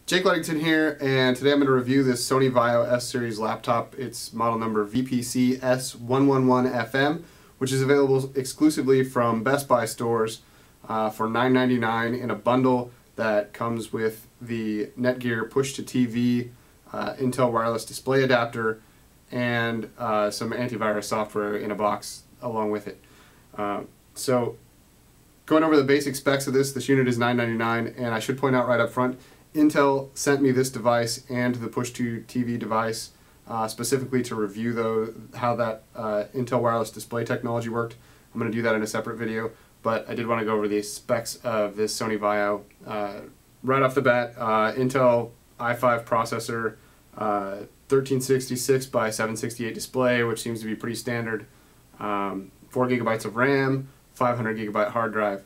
Jake Ludington here, and today I'm going to review this Sony Vaio S-Series laptop. It's model number VPCS111FM, which is available exclusively from Best Buy stores for $9.99 in a bundle that comes with the Netgear push-to-TV Intel wireless display adapter and some antivirus software in a box along with it. So going over the basic specs of this unit is $9.99, and I should point out right up front, Intel sent me this device and the push-to-TV device specifically to review how that Intel wireless display technology worked. I'm going to do that in a separate video, but I did want to go over the specs of this Sony Vaio. Right off the bat, Intel i5 processor, 1366 by 768 display, which seems to be pretty standard. 4 gigabytes of RAM, 500 gigabyte hard drive.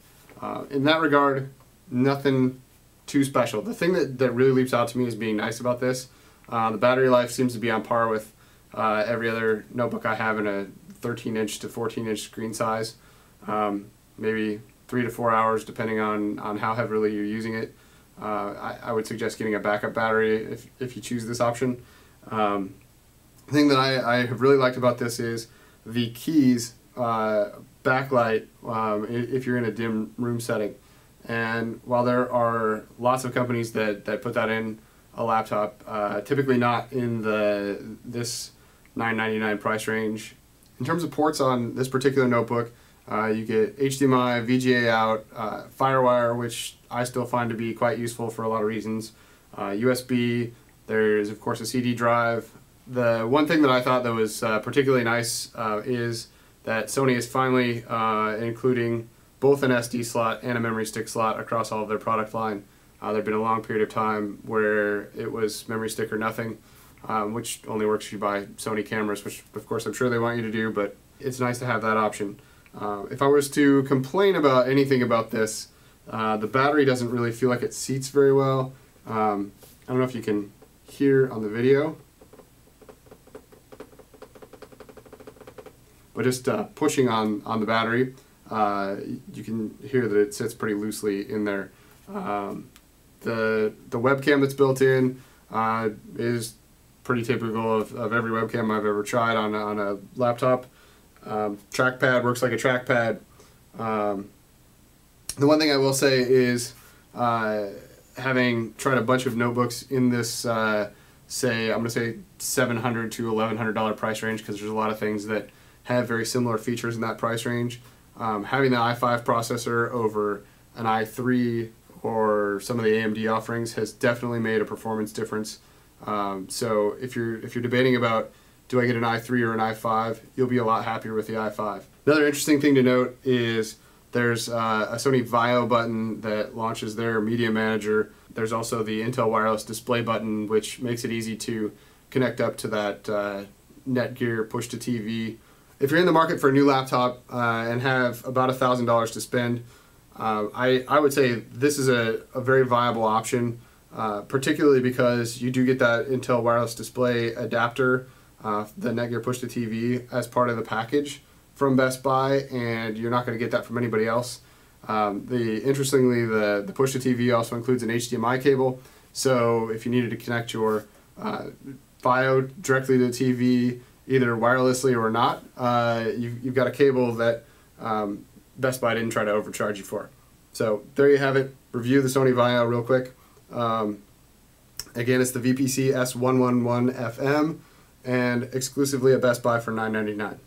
In that regard, nothing too special. The thing that really leaps out to me as being nice about this, the battery life seems to be on par with every other notebook I have in a 13-inch to 14-inch screen size. Maybe 3 to 4 hours depending on how heavily you're using it. I would suggest getting a backup battery if you choose this option. The thing that I have really liked about this is the keys backlight if you're in a dim room setting. And while there are lots of companies that put that in a laptop, typically not in this $9.99 price range. In terms of ports on this particular notebook, you get HDMI, VGA out, Firewire, which I still find to be quite useful for a lot of reasons, USB, there's of course a CD drive. The one thing that I thought that was particularly nice is that Sony is finally including both an SD slot and a memory stick slot across all of their product line. There'd been a long period of time where it was memory stick or nothing, which only works if you buy Sony cameras, which of course I'm sure they want you to do, but it's nice to have that option. If I was to complain about anything about this, the battery doesn't really feel like it seats very well. I don't know if you can hear on the video, but just pushing on the battery, you can hear that it sits pretty loosely in there. The webcam that's built in is pretty typical of every webcam I've ever tried on a laptop. Trackpad works like a trackpad. The one thing I will say is, having tried a bunch of notebooks in this, I'm going to say $700 to $1,100 price range, because there's a lot of things that have very similar features in that price range. Having the i5 processor over an i3 or some of the AMD offerings has definitely made a performance difference. So if you're debating about, do I get an i3 or an i5, you'll be a lot happier with the i5. Another interesting thing to note is there's a Sony Vaio button that launches their media manager. There's also the Intel wireless display button, which makes it easy to connect up to that Netgear push-to-TV. If you're in the market for a new laptop and have about $1,000 to spend, I would say this is a very viable option, particularly because you do get that Intel wireless display adapter, the Netgear push-to-TV, as part of the package from Best Buy, and you're not going to get that from anybody else. Interestingly, the push-to-TV also includes an HDMI cable, so if you needed to connect your Vaio directly to the TV, either wirelessly or not, you've got a cable that Best Buy didn't try to overcharge you for. So there you have it. Review the Sony Vaio real quick. Again, it's the VPCS111FM and exclusively at Best Buy for $9.99.